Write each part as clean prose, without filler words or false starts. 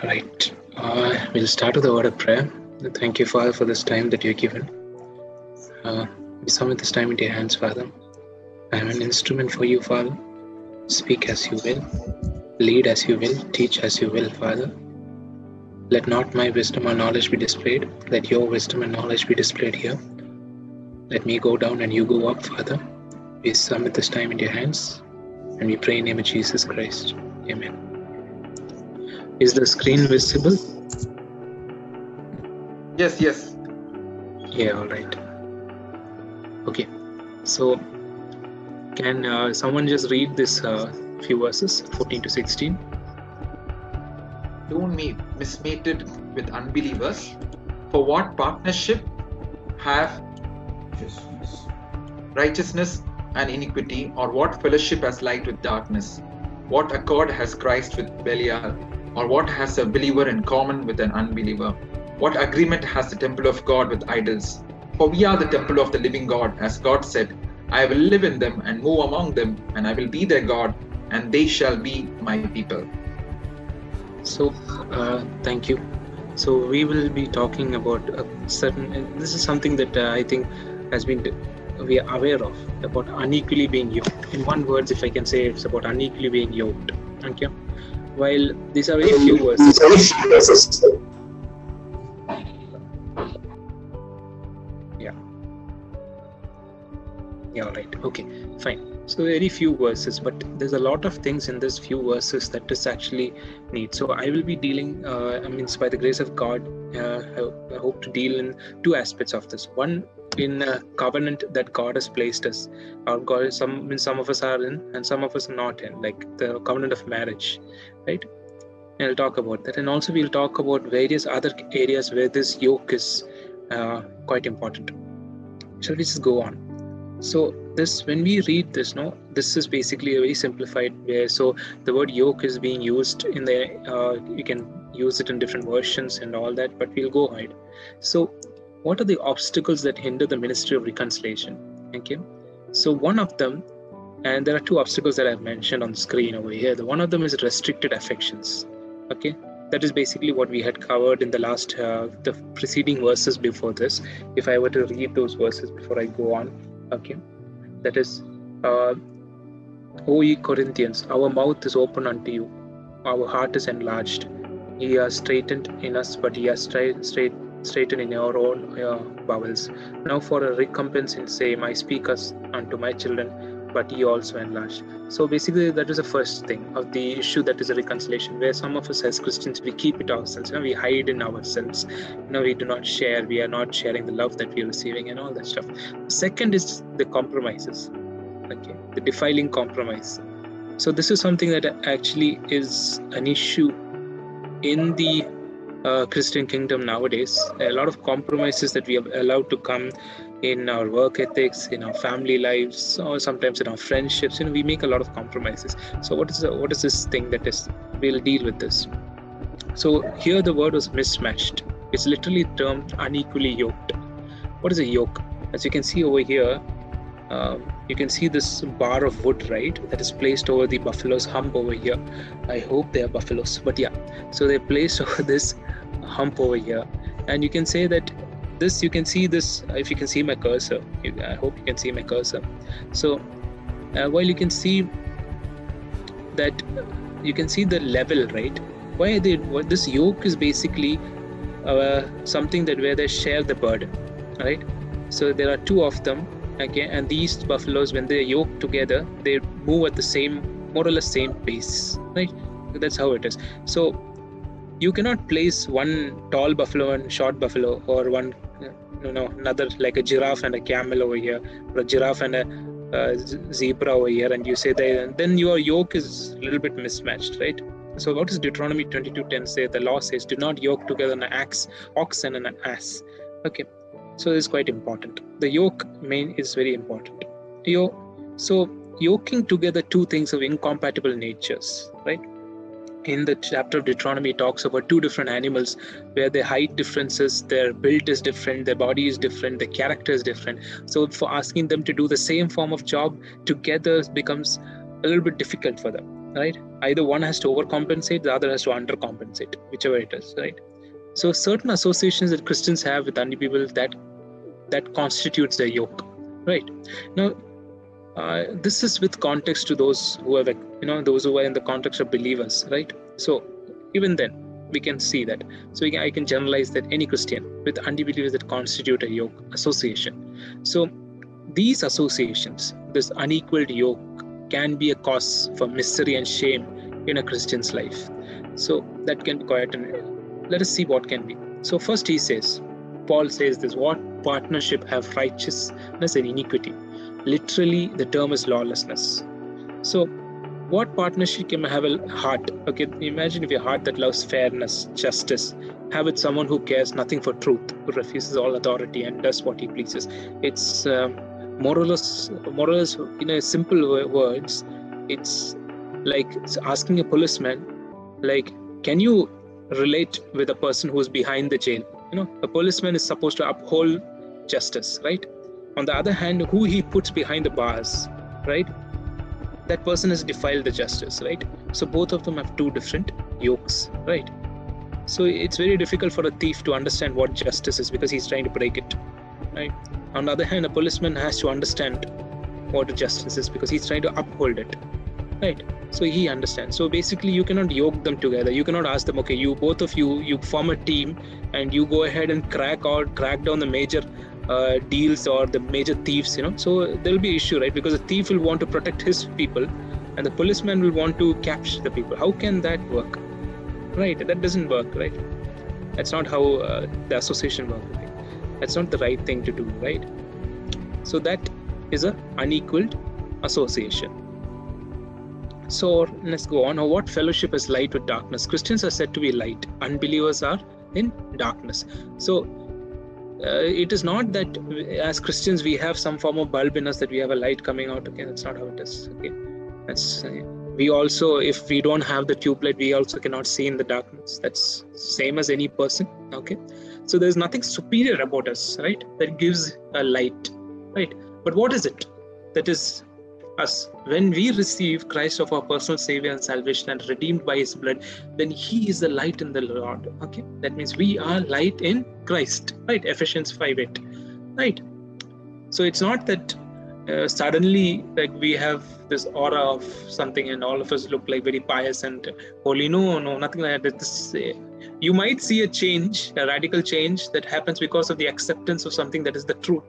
Right. We'll start with a word of prayer. Thank you, Father, for this time that you've given. We submit this time into your hands, Father. I am an instrument for you, Father. Speak as you will, lead as you will, teach as you will, Father. Let not my wisdom or knowledge be displayed. Let your wisdom and knowledge be displayed here. Let me go down and you go up, Father. We submit this time into your hands and we pray in the name of Jesus Christ. Amen. Is the screen visible? Yes. Yeah, all right. Okay, so can someone just read this few verses, 14 to 16? Don't be mismated with unbelievers. For what partnership have righteousness and iniquity, or what fellowship has light with darkness? What accord has Christ with Belial, or what has a believer in common with an unbeliever? What agreement has the temple of God with idols? For we are the temple of the living God, as God said, I will live in them and move among them, and I will be their God, and they shall be my people. So, thank you. So we will be talking about a certain, this is something that I think has been, we are aware of, about unequally being yoked. In one word, if I can say, it's about unequally being yoked. Okay. While these are very few verses. Yeah, right. Okay, fine. So very few verses, but there's a lot of things in this few verses that is actually neat. So I will be dealing, by the grace of God, I hope to deal in two aspects of this. One, in a covenant that God has placed us, or God, some of us are in, and some of us are not in, like the covenant of marriage, right? And I'll talk about that, and also we'll talk about various other areas where this yoke is quite important. Shall we just go on? So this, when we read this, this is basically a very simplified way. So the word yoke is being used in the, you can use it in different versions and all that, but we'll go ahead. So what are the obstacles that hinder the ministry of reconciliation? Okay. So one of them, and there are two obstacles that I've mentioned on the screen over here. The one of them is restricted affections. Okay. That is basically what we had covered in the last, the preceding verses before this. If I were to read those verses before I go on. Okay, that is, O ye Corinthians, our mouth is open unto you, our heart is enlarged. Ye are straitened in us, but ye are straitened in your own bowels. Now for a recompense in same, I speak as unto my children, but ye also enlarged. So basically, that is the first thing of the issue, that is a reconciliation, where some of us as Christians, we keep it ourselves, we hide in ourselves, we do not share, we are not sharing the love that we are receiving and all that stuff. Second is the compromises, okay, the defiling compromise. So this is something that actually is an issue in the Christian kingdom nowadays. A lot of compromises that we are allowed to come in our work ethics, in our family lives, or sometimes in our friendships. We make a lot of compromises. So what is this thing that is, we'll deal with this. So here the word was mismatched. It's literally termed unequally yoked. What is a yoke? As you can see over here, you can see this bar of wood, right, that is placed over the buffalo's hump over here. I hope they are buffaloes, but yeah, so they're placed over this hump over here, and you can say that this, you can see this, if you can see my cursor, I hope you can see my cursor. So while you can see that, you can see the level, right? Why they, what this yoke is basically something that where they share the burden, right? So there are two of them, okay, and these buffaloes, when they're yoked together, they move at the same, more or less same pace, right? That's how it is. So you cannot place one tall buffalo and short buffalo, or one another, like a giraffe and a camel over here, or a giraffe and a zebra over here, and you say that, then your yoke is a little bit mismatched, right? So what does Deuteronomy 22:10 say? The law says, do not yoke together an ox and an ass. Okay, so this is quite important. The yoke is very important. So yoking together two things of incompatible natures, right? In the chapter of Deuteronomy, it talks about two different animals where their height differences, their build is different, their body is different, their character is different. So for asking them to do the same form of job together becomes a little bit difficult for them. right? Either one has to overcompensate, the other has to undercompensate, whichever it is, right? So certain associations that Christians have with unbelievers, that constitutes their yoke, right? Now, this is with context to those who are, those who are in the context of believers, right? So even then, we can see that. So I can generalize that any Christian with unbelievers that constitute a yoke association. So these associations, this unequaled yoke, can be a cause for misery and shame in a Christian's life. So that can be quite let us see what can be. So first Paul says this: what partnership have righteousness and iniquity? Literally, the term is lawlessness. So what partnership can have a heart? Okay, imagine if your heart that loves fairness, justice, have with someone who cares nothing for truth, who refuses all authority and does what he pleases. It's more or less, in a simple words, it's like asking a policeman, like, can you relate with a person who's behind the jail? A policeman is supposed to uphold justice, right? On the other hand, who he puts behind the bars, right? That person has defiled the justice, right? So both of them have two different yokes, right? So it's very difficult for a thief to understand what justice is because he's trying to break it, right? On the other hand, a policeman has to understand what justice is because he's trying to uphold it, right? So he understands. So basically, you cannot yoke them together. You cannot ask them, okay, both of you form a team and you go ahead and crack down the major deals or the major thieves, So there'll be issue, right? Because the thief will want to protect his people and the policeman will want to capture the people. How can that work? Right? That doesn't work, right? That's not how the association works, right? That's not the right thing to do, right? So that is an unequaled association. So let's go on. Now, what fellowship is light with darkness? Christians are said to be light. Unbelievers are in darkness. So it is not that as Christians we have some form of bulb in us that we have a light coming out. Okay, that's not how it is. Okay, that's we also, if we don't have the tube light, we also cannot see in the darkness. That's same as any person. Okay, so there's nothing superior about us, right? That gives a light, right? But what is it? That is us. When we receive Christ of our personal Savior and salvation and redeemed by His blood, then He is the light in the Lord. Okay, that means we are light in Christ, right? Ephesians 5:8, right? So it's not that suddenly like we have this aura of something and all of us look like very pious and holy. No, nothing like that. You might see a change, a radical change that happens because of the acceptance of something that is the truth.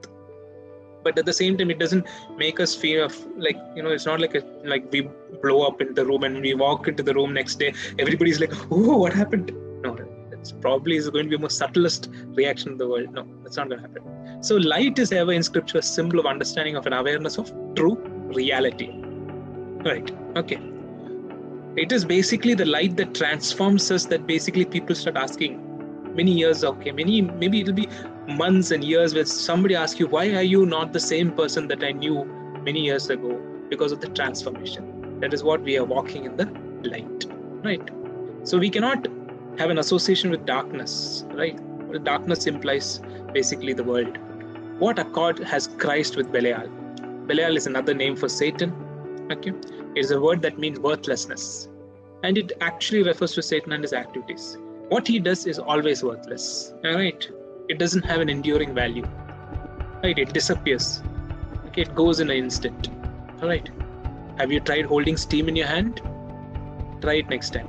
But at the same time, it doesn't make us feel like, it's not like we blow up in the room and we walk into the room next day, everybody's like, oh, what happened? No, it's probably is going to be the most subtlest reaction in the world. No, that's not going to happen. So light is ever in scripture a symbol of understanding of an awareness of true reality. Right, okay. It is basically the light that transforms us, that basically people start asking many years, okay, maybe it'll be months and years where somebody asks you, why are you not the same person that I knew many years ago? Because of the transformation. That is what we are walking in the light, right? So we cannot have an association with darkness, right? Well, darkness implies basically the world. What accord has Christ with Belial? Belial is another name for Satan. Okay, it is a word that means worthlessness, and it actually refers to Satan and his activities. What he does is always worthless, right? It doesn't have an enduring value, right? It disappears. Okay, it goes in an instant. All right. Have you tried holding steam in your hand? Try it next time.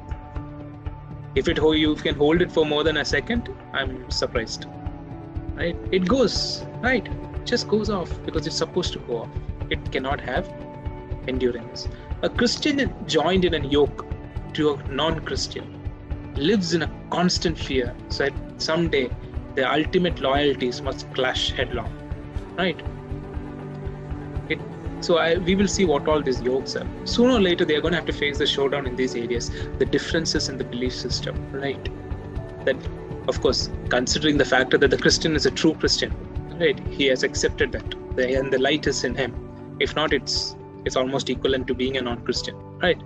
If you can hold it for more than a second, I'm surprised. Right? It goes, right? It just goes off because it's supposed to go off. It cannot have endurance. A Christian joined in a yoke to a non-Christian lives in a constant fear, so that someday the ultimate loyalties must clash headlong, right? We will see what all these yokes are. Sooner or later, they are going to have to face the showdown in these areas, the differences in the belief system, right? That, of course, considering the factor that the Christian is a true Christian, right? He has accepted that, and the light is in him. If not, it's almost equivalent to being a non-Christian, right?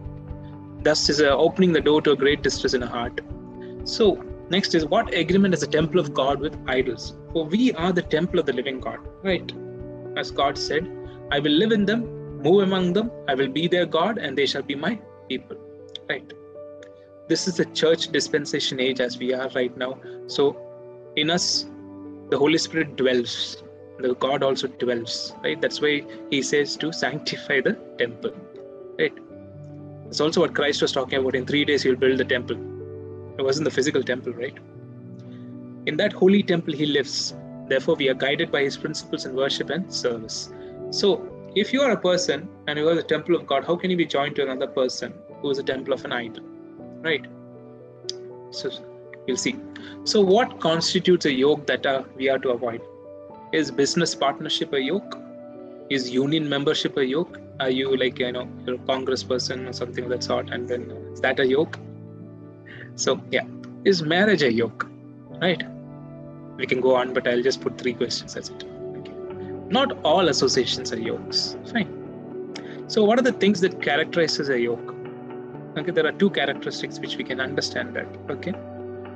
Thus is opening the door to a great distress in a heart. So next is, what agreement is the temple of God with idols? For we are the temple of the living God, right? As God said, I will live in them, move among them, I will be their God and they shall be my people, right? This is the church dispensation age as we are right now. So in us, the Holy Spirit dwells. The God also dwells, right? That's why he says to sanctify the temple, right? It's also what Christ was talking about. In 3 days, he'll build the temple. It wasn't the physical temple, right? In that holy temple, he lives. Therefore, we are guided by his principles in worship and service. So, if you are a person and you are the temple of God, how can you be joined to another person who is a temple of an idol, right? So, you'll see. So, what constitutes a yoke that we are to avoid? Is business partnership a yoke? Is union membership a yoke? Are you like, you're a congressperson or something of that sort, and then is that a yoke? So, yeah. Is marriage a yoke? Right? We can go on, but I'll just put 3 questions. That's it. Okay. Not all associations are yokes. Fine. So, what are the things that characterizes a yoke? Okay, there are 2 characteristics which we can understand that. Okay.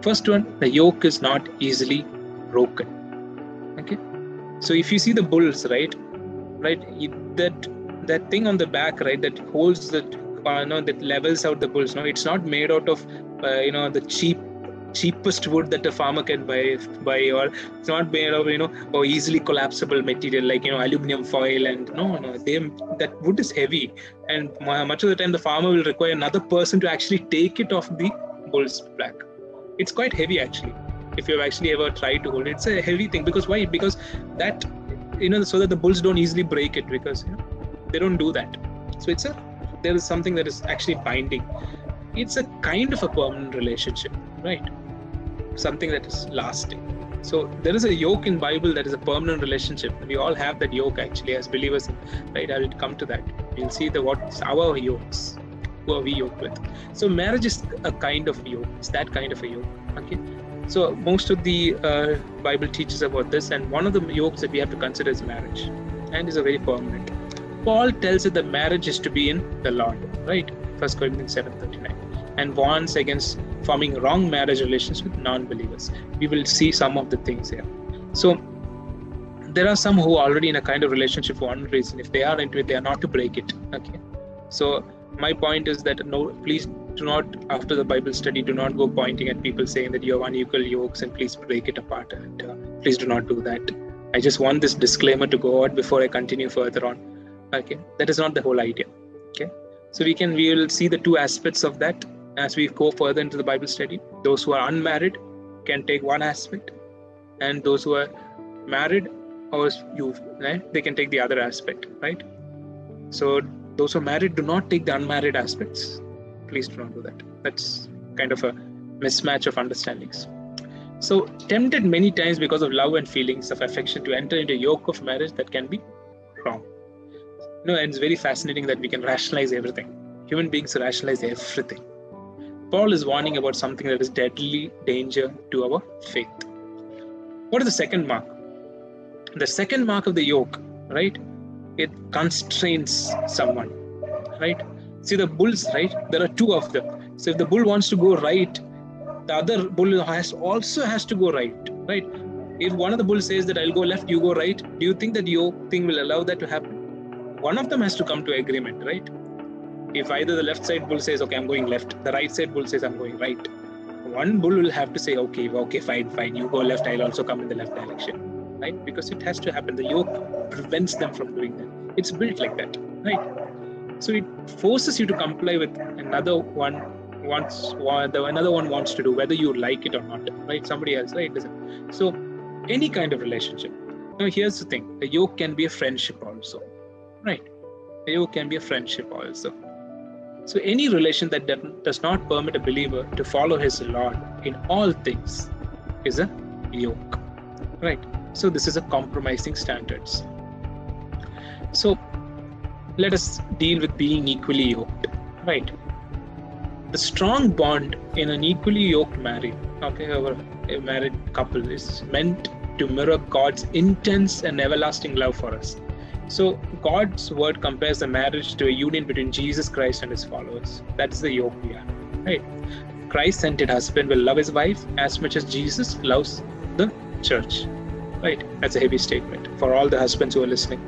First one, the yoke is not easily broken. Okay. So, if you see the bulls, right, that thing on the back, right, that holds the, that levels out the bulls. No, it's not made out of, the cheapest wood that a farmer can buy, or it's not made of, or easily collapsible material like, aluminum foil, and that wood is heavy, and much of the time the farmer will require another person to actually take it off the bull's back. It's quite heavy actually. If you've actually ever tried to hold it, it's a heavy thing. Because why? Because that, so that the bulls don't easily break it, because they don't do that. So there is something that is actually binding. It's a kind of a permanent relationship, right? Something that is lasting. So there is a yoke in Bible that is a permanent relationship. We all have that yoke actually as believers, right? I will come to that. We'll see what's our yokes. Who are we yoked with? So marriage is a kind of yoke. It's that kind of a yoke. Okay. So most of the Bible teaches about this, and one of the yokes that we have to consider is marriage, and is a very permanent. Paul tells us that marriage is to be in the Lord, right? 1 Corinthians 7:39, and warns against forming wrong marriage relations with non-believers. We will see some of the things here. So there are some who are already in a kind of relationship for one reason. If they are into it, they are not to break it. Okay. So my point is that please do not, after the Bible study, do not go pointing at people saying that you have unequal yokes and please break it apart. And please do not do that. I just want this disclaimer to go out before I continue further on. Okay, that is not the whole idea. Okay, so we will see the 2 aspects of that as we go further into the Bible study. Those who are unmarried can take one aspect, and those who are married or they can take the other aspect, right? So those who are married, do not take the unmarried aspects. Please do not do that. That's kind of a mismatch of understandings. So tempted many times because of love and feelings of affection to enter into a yoke of marriage that can be wrong. And it's very fascinating that we can rationalize everything. Human beings rationalize everything. Paul is warning about something that is deadly danger to our faith. What is the second mark? The second mark of the yoke, right? It constrains someone, right? See the bulls, right? There are 2 of them. So if the bull wants to go right, the other bull also has to go right? If one of the bulls says that I'll go left, you go right, do you think that yoke thing will allow that to happen? One of them has to come to agreement, right? If either the left side bull says, okay, I'm going left, the right side bull says, I'm going right. One bull will have to say, okay, fine, you go left, I'll also come in the left direction, right? Because it has to happen. The yoke prevents them from doing that. It's built like that, right? So it forces you to comply with another one wants to do, whether you like it or not, right? Somebody else, right? So any kind of relationship. Now here's the thing, a yoke can be a friendship also, right? A yoke can be a friendship also. So any relation that does not permit a believer to follow his Lord in all things is a yoke, right? So this is a compromising standards. So let us deal with being equally yoked, right? The strong bond in an equally yoked married couple is meant to mirror God's intense and everlasting love for us. So God's word compares the marriage to a union between Jesus Christ and his followers. That's the yoke we are, right? Christ-centered husband will love his wife as much as Jesus loves the church, right? That's a heavy statement for all the husbands who are listening.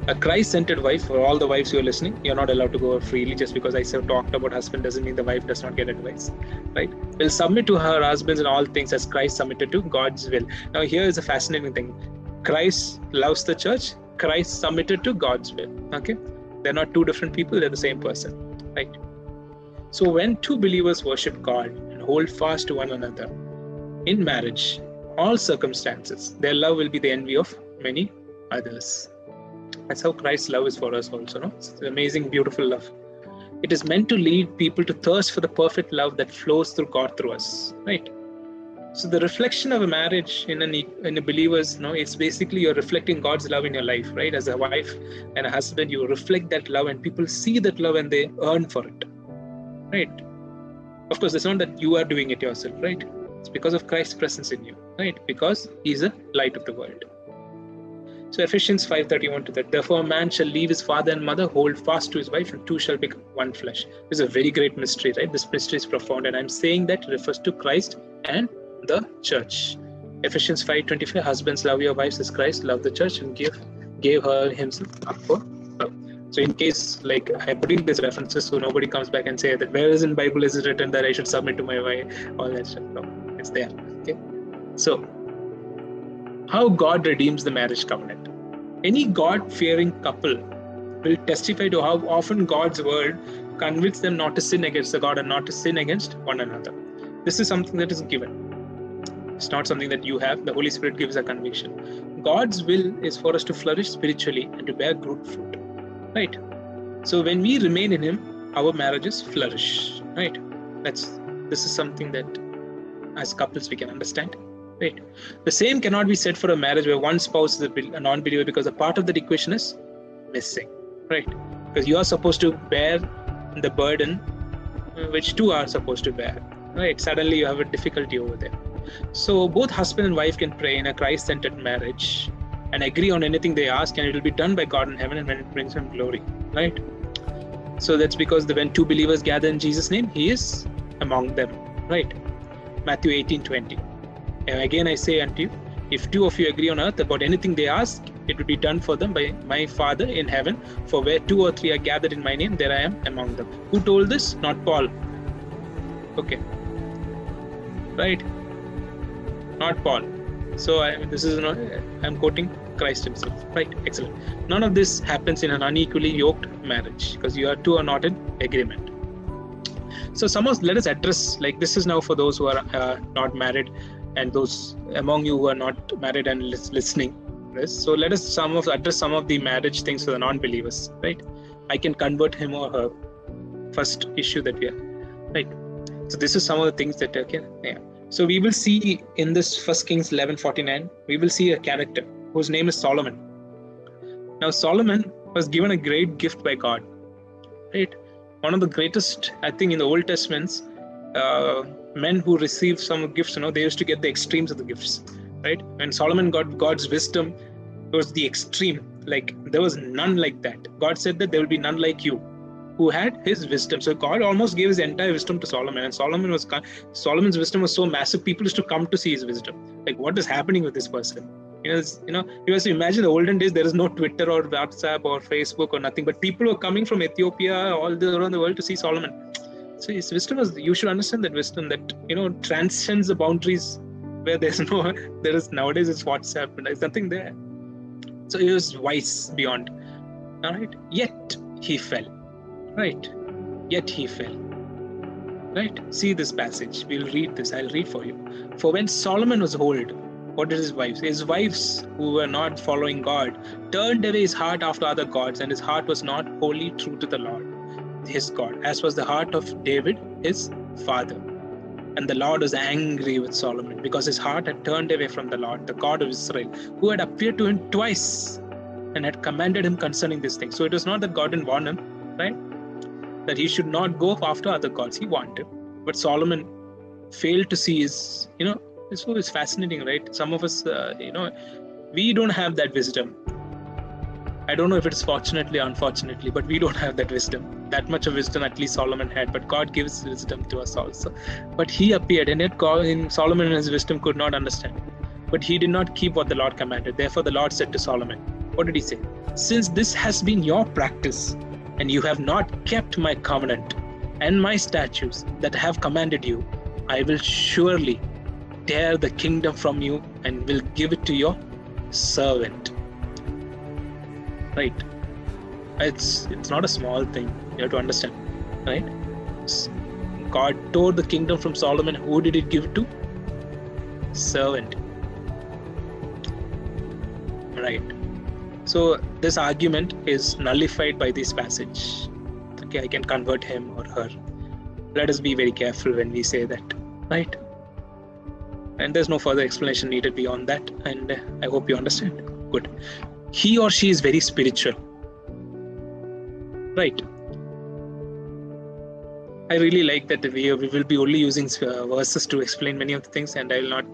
A Christ-centered wife, for all the wives who are listening, you're not allowed to go freely. Just because I talked about husband doesn't mean the wife does not get advice, right? Will submit to her husbands in all things as Christ submitted to God's will. Now here is a fascinating thing. Christ loves the church. Christ submitted to God's will. Okay, they're not two different people, they're the same person, right? So when two believers worship God and hold fast to one another in marriage, all circumstances, their love will be the envy of many others. That's how Christ's love is for us also, no? It's an amazing, beautiful love. It is meant to lead people to thirst for the perfect love that flows through God through us, right? So the reflection of a marriage in a believer's, it's basically you're reflecting God's love in your life, right? As a wife and a husband, you reflect that love and people see that love and they earn for it, right? Of course, it's not that you are doing it yourself, right? It's because of Christ's presence in you, right? Because He's the light of the world. So Ephesians 5:31 to that. Therefore, a man shall leave his father and mother, hold fast to his wife, and two shall become one flesh. This is a very great mystery, right? This mystery is profound, and I'm saying that refers to Christ and the church. Ephesians 5:25. Husbands, love your wives as Christ loved the church and gave her himself up for her. So in case I'm putting these references so nobody comes back and say that where is in Bible is it written that I should submit to my wife, all that stuff. No, it's there. Okay. So how God redeems the marriage covenant. Any God-fearing couple will testify to how often God's word convicts them not to sin against the God and not to sin against one another. This is something that is given. It's not something that you have. The Holy Spirit gives a conviction. God's will is for us to flourish spiritually and to bear good fruit, right? So when we remain in Him, our marriages flourish, right? This is something that as couples we can understand. Right. The same cannot be said for a marriage where one spouse is a non-believer, because a part of that equation is missing, right? Because you are supposed to bear the burden which two are supposed to bear, right? Suddenly you have a difficulty over there. So both husband and wife can pray in a Christ-centered marriage and agree on anything they ask, and it will be done by God in heaven, and when it brings Him glory, right? So that's because when two believers gather in Jesus' name, He is among them, right? Matthew 18:20. And again I say unto you, if two of you agree on earth about anything they ask, it will be done for them by my Father in heaven. For where two or three are gathered in my name, there I am among them. Who told this? Not Paul. Okay. Right? Not Paul. So I'm quoting Christ Himself. Right? Excellent. None of this happens in an unequally yoked marriage, because two are not in agreement. So let us address, this is now for those who are not married, and those among you who are not married and listening this. So let us address some of the marriage things for the non-believers, right? I can convert him or her. First issue that we have, right? So this is some of the things that So we will see in this 1 Kings 11:49, we will see a character whose name is Solomon. Now Solomon was given a great gift by God, right? One of the greatest, I think, in the Old Testaments, men who received some gifts, they used to get the extremes of the gifts, right? When Solomon got God's wisdom, it was the extreme. There was none like that. God said that there will be none like you, who had His wisdom. So God almost gave His entire wisdom to Solomon, and Solomon's wisdom was so massive, people used to come to see his wisdom. What is happening with this person? You have to imagine the olden days, there is no Twitter or WhatsApp or Facebook or nothing, but people were coming from Ethiopia, all around the world to see Solomon. So his wisdom you should understand that wisdom that, transcends the boundaries where nowadays it's WhatsApp and there's nothing there. So he was wise beyond, all right? Yet he fell, right? Yet he fell, right? See this passage. We'll read this. I'll read for you. For when Solomon was old, what did his wives? His wives, who were not following God, turned away his heart after other gods, and his heart was not wholly true to the Lord, his God, as was the heart of David, his father. And the Lord was angry with Solomon, because his heart had turned away from the Lord, the God of Israel, who had appeared to him twice and had commanded him concerning this thing. So it was not that God didn't warn him, right? That he should not go after other gods. He wanted. But Solomon failed to see his, this was fascinating, right? Some of us, we don't have that wisdom. I don't know if it's fortunately or unfortunately, but we don't have that wisdom. That much of wisdom at least Solomon had, but God gives wisdom to us also. But he appeared, and yet Solomon and his wisdom could not understand. But he did not keep what the Lord commanded. Therefore the Lord said to Solomon, What did he say? Since this has been your practice, and you have not kept my covenant and my statutes that I have commanded you, I will surely tear the kingdom from you and will give it to your servant. Right? It's not a small thing. You have to understand. Right? God tore the kingdom from Solomon. Who did it give it to? Servant. Right. So this argument is nullified by this passage. Okay, I can convert him or her. Let us be very careful when we say that. Right? And there's no further explanation needed beyond that. And I hope you understand. Good. He or she is very spiritual. Right. I really like that we will be only using verses to explain many of the things, and I will not.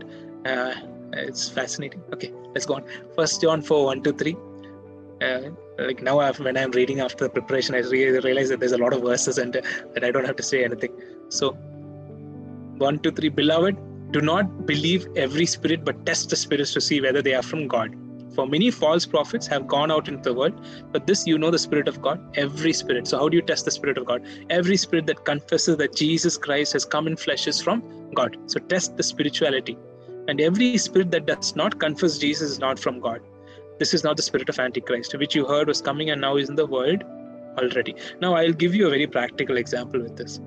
It's fascinating. Okay, let's go on. 1 John 4, 1 to 3. Like now, when I'm reading after the preparation, I realize that there's a lot of verses and that I don't have to say anything. So, 1 to 3. Beloved, do not believe every spirit, but test the spirits to see whether they are from God. For many false prophets have gone out into the world, but this you know the Spirit of God, every spirit. So how do you test the Spirit of God? Every spirit that confesses that Jesus Christ has come in flesh is from God. So test the spirituality. And every spirit that does not confess Jesus is not from God. This is not the spirit of Antichrist, which you heard was coming and now is in the world already. Now I'll give you a very practical example with this.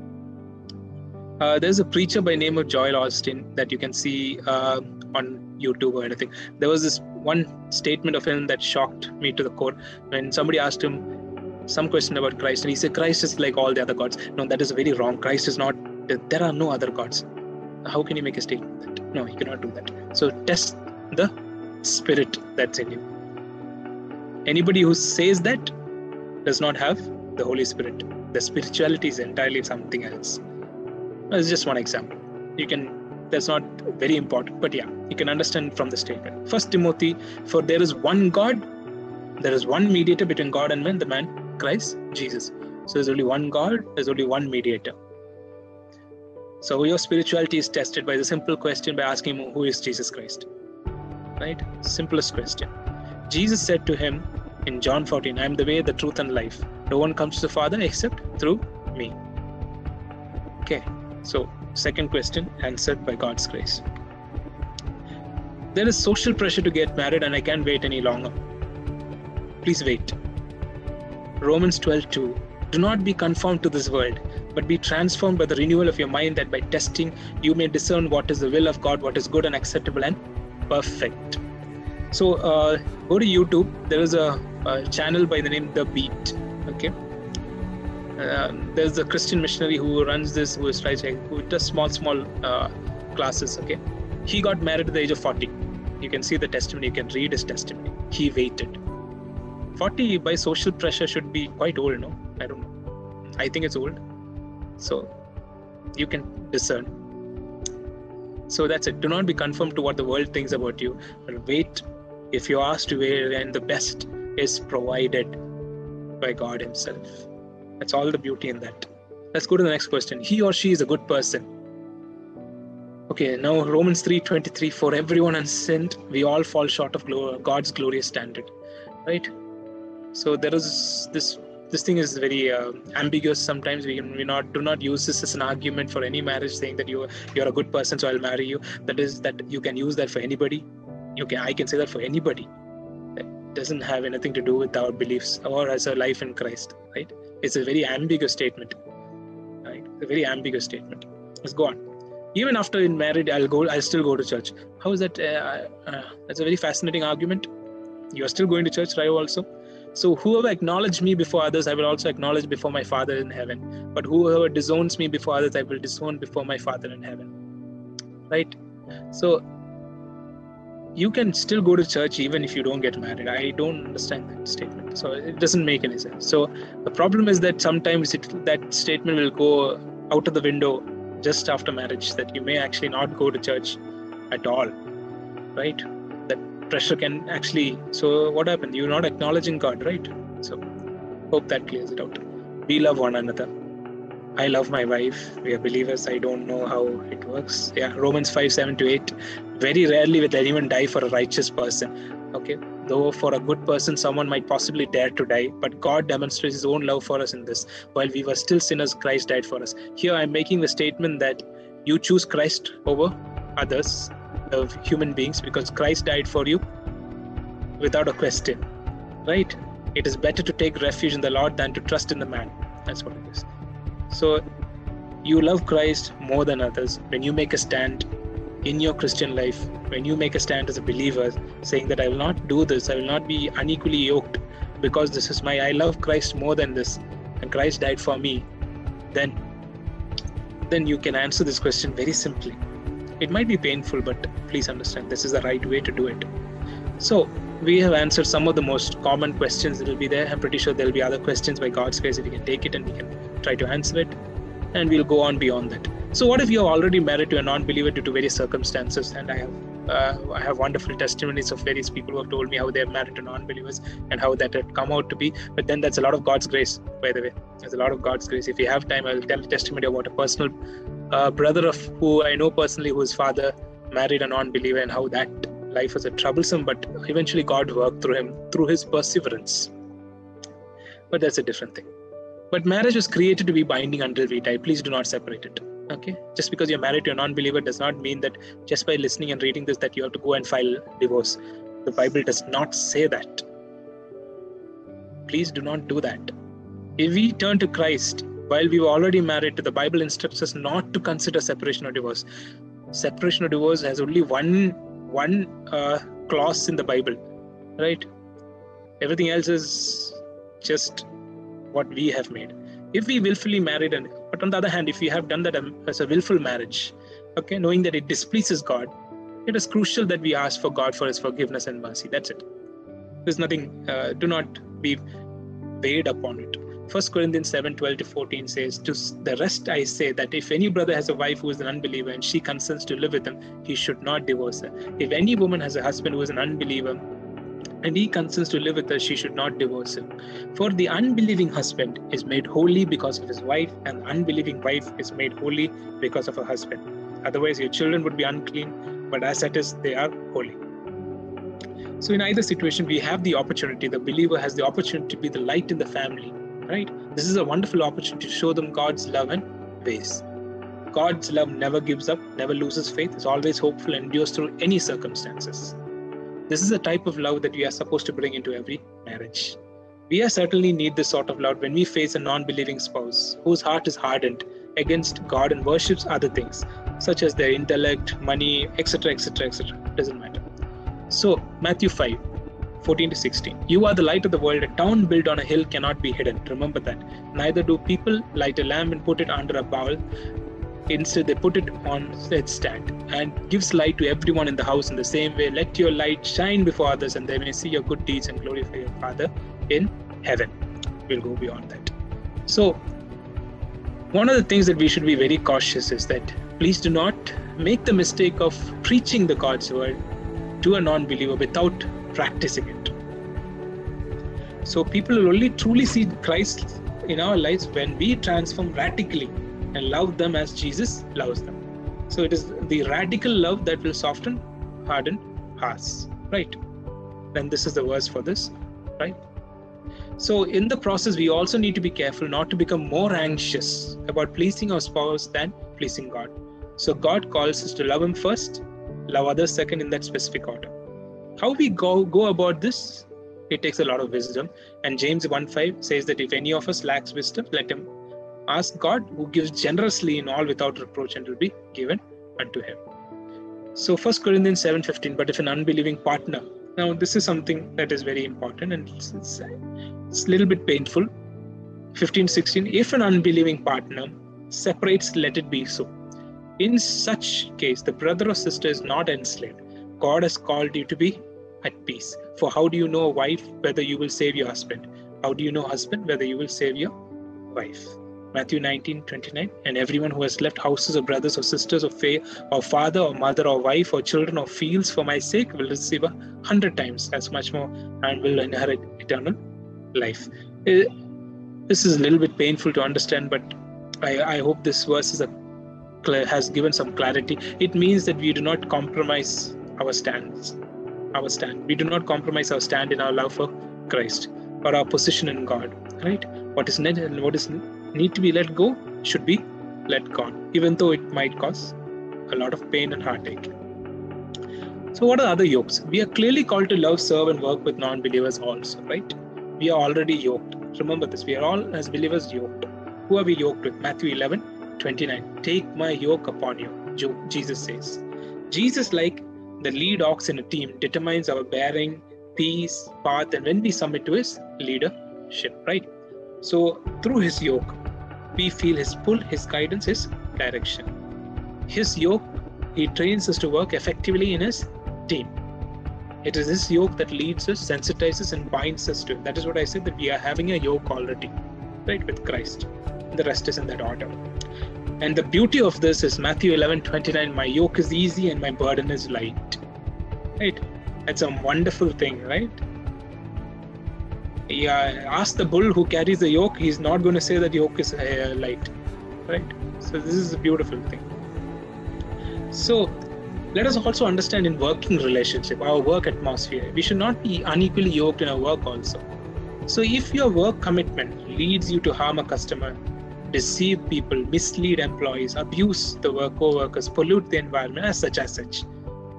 There's a preacher by name of Joel Austin that you can see on YouTube or anything. There was this one statement of him that shocked me to the core when somebody asked him some question about Christ, and he said Christ is like all the other gods. No, that is very wrong. Christ is not. There are no other gods. How can you make a statement like that? No, you cannot do that. So test the spirit that's in you. Anybody who says that does not have the Holy Spirit. The spirituality is entirely something else. That's just one example. That's not very important, but yeah, you can understand from the statement. 1 Timothy, for there is one God, there is one mediator between God and man, the man Christ Jesus. So there's only one God, there's only one mediator. So your spirituality is tested by the simple question by asking him, who is Jesus Christ? Right? Simplest question. Jesus said to him in John 14, I am the way, the truth and life. No one comes to the Father except through me. Okay, so second question answered by God's grace. There is social pressure to get married and I can't wait any longer. Please wait. Romans 12:2. Do not be conformed to this world, but be transformed by the renewal of your mind, that by testing you may discern what is the will of God, what is good and acceptable and perfect. So go to YouTube. There is a channel by the name The Beat. Okay. There's a Christian missionary who runs this, who does small classes. Okay, he got married at the age of 40. You can see the testimony. You can read his testimony. He waited. 40 by social pressure should be quite old, no? I don't know. I think it's old. So you can discern. So that's it. Do not be conformed to what the world thinks about you, but wait. If you're asked to wait, and the best is provided by God Himself. That's all the beauty in that. Let's go to the next question. He or she is a good person. Okay, now Romans 3:23. For everyone has sinned, we all fall short of God's glorious standard. Right? So there is this thing is very ambiguous sometimes. We do not use this as an argument for any marriage, saying that you're a good person, so I'll marry you. That is that you can use that for anybody. I can say that for anybody. That doesn't have anything to do with our beliefs or as a life in Christ. Right? It's a very ambiguous statement. Right? A very ambiguous statement. Let's go on. Even after in married, I'll still go to church. How is that? That's a very fascinating argument. You are still going to church, right? Also. So whoever acknowledges me before others, I will also acknowledge before my Father in heaven. But whoever disowns me before others, I will disown before my Father in heaven. Right? So you can still go to church even if you don't get married. I don't understand that statement. So it doesn't make any sense. So the problem is that sometimes that statement will go out of the window just after marriage, that you may actually not go to church at all. Right? That pressure can actually, so what happened? You're not acknowledging God, right? So hope that clears it out. We love one another. I love my wife. We are believers. I don't know how it works. Yeah, Romans 5:7-8. Very rarely will anyone die for a righteous person. Okay, Though for a good person, someone might possibly dare to die, but God demonstrates his own love for us in this. While we were still sinners, Christ died for us. Here I'm making the statement that you choose Christ over others, of human beings, because Christ died for you without a question, right? It is better to take refuge in the Lord than to trust in the man. That's what it is. So you love Christ more than others when you make a stand in your Christian life, when you make a stand as a believer, saying that I will not do this, I will not be unequally yoked because this is I love Christ more than this, and Christ died for me, then you can answer this question very simply. It might be painful, but please understand this is the right way to do it. So we have answered some of the most common questions that will be there. I'm pretty sure there will be other questions by God's grace if we can take it and we can try to answer it, and we'll go on beyond that. So what if you're already married to a non-believer due to various circumstances? And I have wonderful testimonies of various people who have told me how they're married to non-believers and how that had come out to be. But then that's a lot of God's grace, by the way. There's a lot of God's grace. If you have time, I'll tell a testimony about a personal brother of who I know personally, whose father married a non-believer, and how that life was a troublesome, but eventually God worked through him, through his perseverance. But that's a different thing. But marriage was created to be binding until we die. Please do not separate it. Okay, just because you're married to a non-believer does not mean that just by listening and reading this that you have to go and file divorce. The Bible does not say that. Please do not do that. If we turn to Christ while we were already married, the Bible instructs us not to consider separation or divorce. Separation or divorce has only one clause in the Bible, right? Everything else is just what we have made. If we willfully married, but on the other hand, if we have done that as a willful marriage, okay, knowing that it displeases God, it is crucial that we ask for God for his forgiveness and mercy. That's it. There's nothing, do not be weighed upon it. 1 Corinthians 7:12-14 says, to the rest I say that if any brother has a wife who is an unbeliever and she consents to live with him, he should not divorce her. If any woman has a husband who is an unbeliever and he consents to live with her, she should not divorce him. For the unbelieving husband is made holy because of his wife, and the unbelieving wife is made holy because of her husband. Otherwise, your children would be unclean, but as it is, they are holy. So in either situation, we have the opportunity, the believer has the opportunity to be the light in the family, right? This is a wonderful opportunity to show them God's love and ways. God's love never gives up, never loses faith, is always hopeful, and endures through any circumstances. This is a type of love that we are supposed to bring into every marriage. We certainly need this sort of love when we face a non-believing spouse whose heart is hardened against God and worships other things, such as their intellect, money, etc., etc., etc. Doesn't matter. So, Matthew 5:14-16. You are the light of the world. A town built on a hill cannot be hidden. Remember that. Neither do people light a lamp and put it under a bowl. Instead, they put it on its stand and gives light to everyone in the house. In the same way, let your light shine before others, and they may see your good deeds and glorify your Father in heaven. We'll go beyond that. So, one of the things that we should be very cautious is that please do not make the mistake of preaching the God's word to a non-believer without practicing it. So people will only truly see Christ in our lives when we transform radically and love them as Jesus loves them. So it is the radical love that will soften, harden hearts, right? Then this is the verse for this, right? So in the process, we also need to be careful not to become more anxious about pleasing our spouse than pleasing God. So God calls us to love him first, love others second, in that specific order. How we go about this, it takes a lot of wisdom. And James 1:5 says that if any of us lacks wisdom, let him ask God, who gives generously in all without reproach, and it will be given unto him. So 1 Corinthians 7:15, but if an unbelieving partner, now this is something that is very important, and it's a little bit painful. 15:16, if an unbelieving partner separates, let it be so. In such case, the brother or sister is not enslaved. God has called you to be at peace. For how do you know, wife, whether you will save your husband? How do you know, husband, whether you will save your wife? Matthew 19:29, and everyone who has left houses or brothers or sisters or faith or father or mother or wife or children or fields for my sake will receive 100 times as much more and will inherit eternal life. This is a little bit painful to understand, but I hope this verse has given some clarity. It means that we do not compromise our stands. our stand. We do not compromise our stand in our love for Christ or our position in God, right? What is need to be let go should be let go, even though it might cause a lot of pain and heartache. So what are other yokes? We are clearly called to love, serve, and work with non-believers also, right? We are already yoked. Remember this, we are all as believers yoked. Who are we yoked with? Matthew 11:29. Take my yoke upon you, Jesus says. Jesus, like the lead ox in a team, determines our bearing, peace, path, and when we submit to his leadership, right? So through his yoke, we feel his pull, his guidance, his direction. His yoke, he trains us to work effectively in his team. It is this yoke that leads us, sensitizes, and binds us to it. That is what I said, that we are having a yoke already, right, with Christ. The rest is in that order. And the beauty of this is Matthew 11:29, my yoke is easy and my burden is light. Right? That's a wonderful thing, right? Yeah, ask the bull who carries the yoke, he's not going to say that yoke is light. Right? So this is a beautiful thing. So let us also understand in working relationship, our work atmosphere, we should not be unequally yoked in our work also. So if your work commitment leads you to harm a customer, deceive people, mislead employees, abuse the co-workers, pollute the environment as such,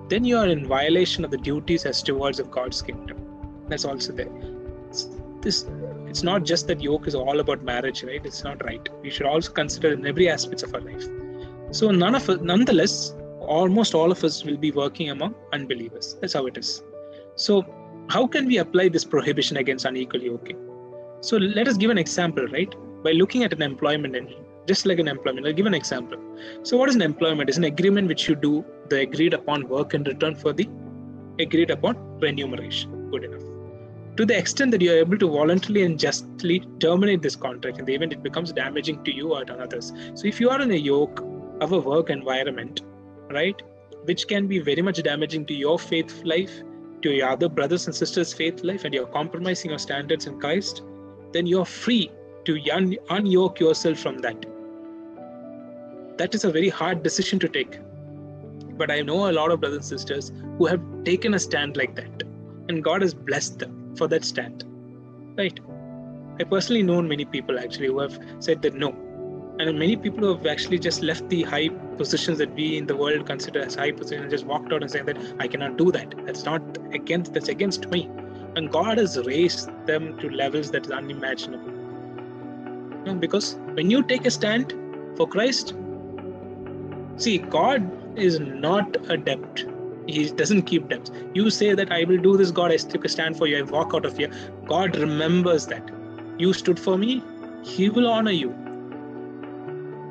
then you are in violation of the duties as stewards of God's kingdom. That's also there. It's not just that yoke is all about marriage, right? It's not right. We should also consider in every aspect of our life. So nonetheless, almost all of us will be working among unbelievers. That's how it is. So how can we apply this prohibition against unequal yoking? So let us give an example, right? By looking at an employment engine, just like an employment, I'll give an example. So what is an employment? It's an agreement which you do the agreed upon work in return for the agreed upon remuneration. Good enough. To the extent that you are able to voluntarily and justly terminate this contract in the event it becomes damaging to you or to others. So if you are in a yoke of a work environment, right, which can be very much damaging to your faith life, to your other brothers and sisters' faith life, and you're compromising your standards in Christ, then you're free to unyoke yourself from that. That is a very hard decision to take. But I know a lot of brothers and sisters who have taken a stand like that, and God has blessed them for that stand, right? I personally known many people actually who have said that no. And many people who have actually just left the high positions that we in the world consider as high positions and just walked out and saying that I cannot do that. That's against me. And God has raised them to levels that is unimaginable. Because when you take a stand for Christ, see, God is not a debt. He doesn't keep debts. You say that I will do this, God, I took a stand for you, I walk out of here. God remembers that. You stood for me, He will honor you.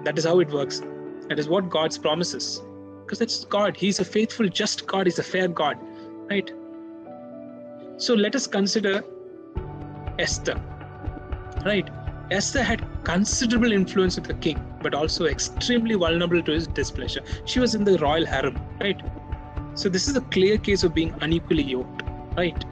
That is how it works. That is what God's promises. Because that's God. He's a faithful, just God. He's a fair God. Right? So let us consider Esther. Right? Esther had considerable influence with the king, but also extremely vulnerable to his displeasure. She was in the royal harem. Right? So this is a clear case of being unequally yoked. Right?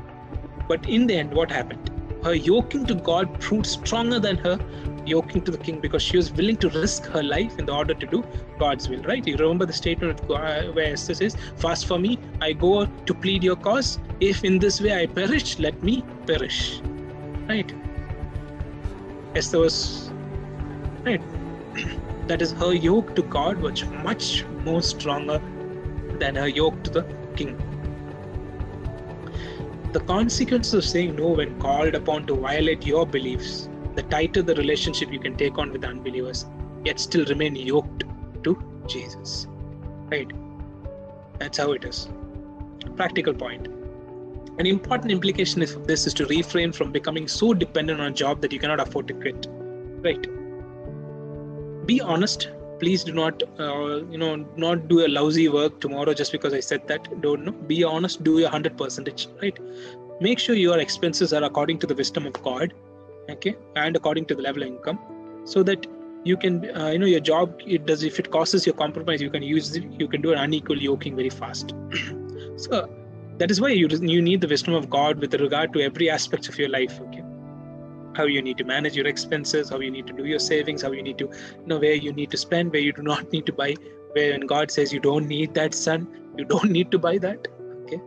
But in the end, what happened? Her yoking to God proved stronger than her yoking to the king, because she was willing to risk her life in order to do God's will, right? You remember the statement where Esther says, fast for me, I go to plead your cause. If in this way I perish, let me perish, right? Esther was, right? That is, her yoke to God was much more stronger than her yoke to the king. The consequences of saying no when called upon to violate your beliefs, the tighter the relationship you can take on with unbelievers, yet still remain yoked to Jesus. Right? That's how it is. Practical point. An important implication of this is to refrain from becoming so dependent on a job that you cannot afford to quit. Right? Be honest. Please do not, not do a lousy work tomorrow just because I said that. Don't know. Be honest. Do your 100%. Right? Make sure your expenses are according to the wisdom of God. Okay, and according to the level of income, so that you can, your job, if it causes your compromise, you can do an unequal yoking very fast. So that is why you need the wisdom of God with regard to every aspect of your life. Okay, how you need to manage your expenses, how you need to do your savings, how you need to, where you need to spend, where you do not need to buy, where when God says you don't need that, son, you don't need to buy that. Okay,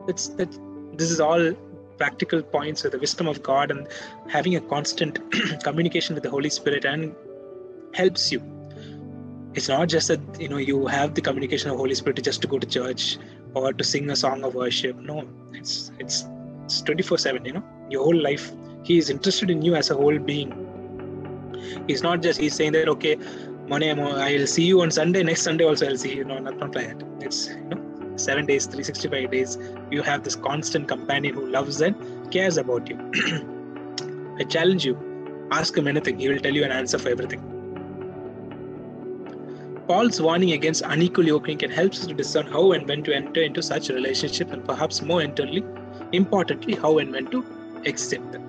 This is all practical points with the wisdom of God, and having a constant communication with the Holy Spirit and helps you. It's not just that you have the communication of Holy Spirit just to go to church or to sing a song of worship. No, it's 24/7. Your whole life, He is interested in you as a whole being. He's not just saying that, okay, I'll see you on Sunday, next Sunday also I'll see you. No, not like that. It's 7 days, 365 days. You have this constant companion who loves and cares about you. I challenge you, ask him anything. He will tell you an answer for everything. Paul's warning against unequal yoking can help us to discern how and when to enter into such a relationship, and perhaps more importantly, how and when to accept them.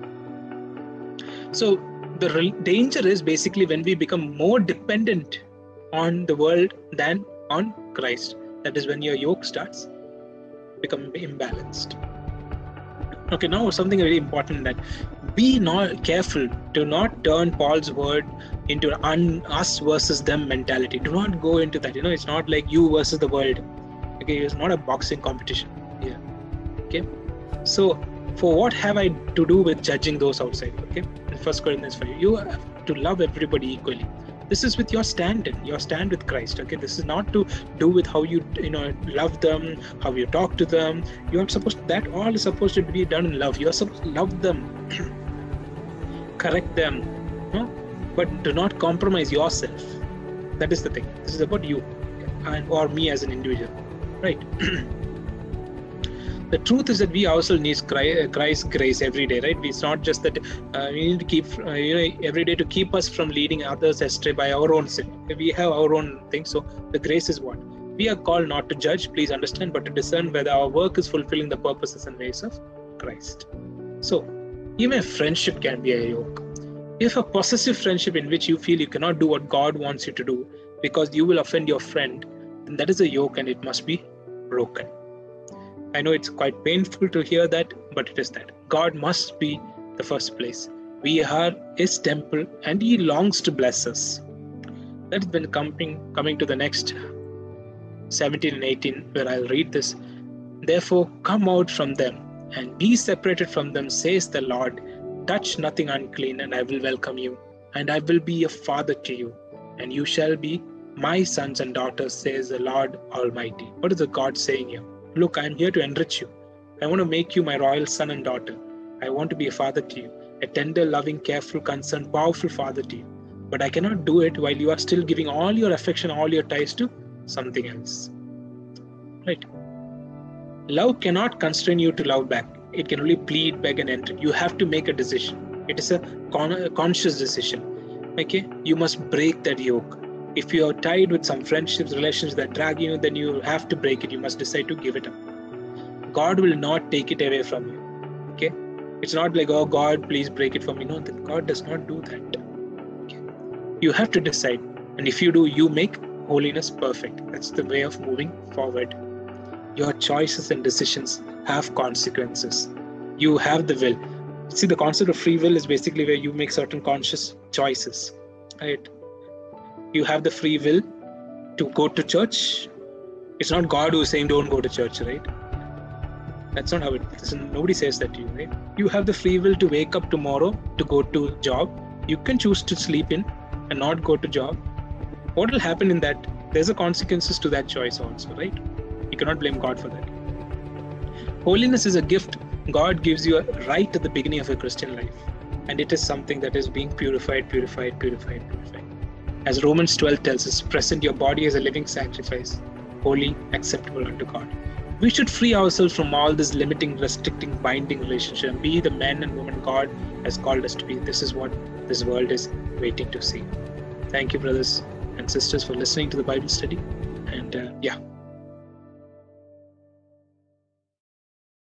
So the danger is basically when we become more dependent on the world than on Christ. That is when your yoke starts becoming imbalanced. Okay, now something very important, that be not careful to not turn Paul's word into us versus them mentality. Do not go into that. It's not like you versus the world. Okay, it's not a boxing competition here. Okay, so for what have I to do with judging those outside? Okay, in 1 Corinthians 5, you have to love everybody equally. This is with your stand with Christ. Okay, this is not to do with how you love them, how you talk to them. That all is supposed to be done in love. You are supposed to love them, correct them, but do not compromise yourself. That is the thing. This is about you or me as an individual, right? The truth is that we ourselves need Christ's grace every day, right? It's not just that we need to keep, every day to keep us from leading others astray by our own sin. We have our own thing. So the grace is what? We are called not to judge, please understand, but to discern whether our work is fulfilling the purposes and ways of Christ. So even a friendship can be a yoke. If a possessive friendship in which you feel you cannot do what God wants you to do because you will offend your friend, then that is a yoke and it must be broken. I know it's quite painful to hear that, but it is that. God must be the first place. We are His temple and He longs to bless us. That has been coming to the next 17 and 18, where I'll read this. Therefore, come out from them and be separated from them, says the Lord. Touch nothing unclean, and I will welcome you, and I will be a father to you, and you shall be my sons and daughters, says the Lord Almighty. What is the God saying here? Look, I am here to enrich you. I want to make you my royal son and daughter. I want to be a father to you, a tender, loving, careful, concerned, powerful father to you. But I cannot do it while you are still giving all your affection, all your ties to something else. Right? Love cannot constrain you to love back. It can only plead, beg, and enter. You have to make a decision. It is a conscious decision. Okay? You must break that yoke. If you are tied with some friendships, relationships that drag you, then you have to break it. You must decide to give it up. God will not take it away from you. Okay? It's not like, oh God, please break it for me. No, God does not do that. Okay? You have to decide. And if you do, you make holiness perfect. That's the way of moving forward. Your choices and decisions have consequences. You have the will. See, the concept of free will is basically where you make certain conscious choices. Right? You have the free will to go to church. It's not God who is saying don't go to church, right? That's not how it is. Nobody says that to you, right? You have the free will to wake up tomorrow, to go to job. You can choose to sleep in and not go to job. What will happen in that? There's a consequences to that choice also, right? You cannot blame God for that. Holiness is a gift God gives you right at the beginning of a Christian life. And it is something that is being purified. As Romans 12 tells us, present your body as a living sacrifice, holy, acceptable unto God. We should free ourselves from all this limiting, restricting, binding relationship and be the men and women God has called us to be. This is what this world is waiting to see. Thank you, brothers and sisters, for listening to the Bible study. And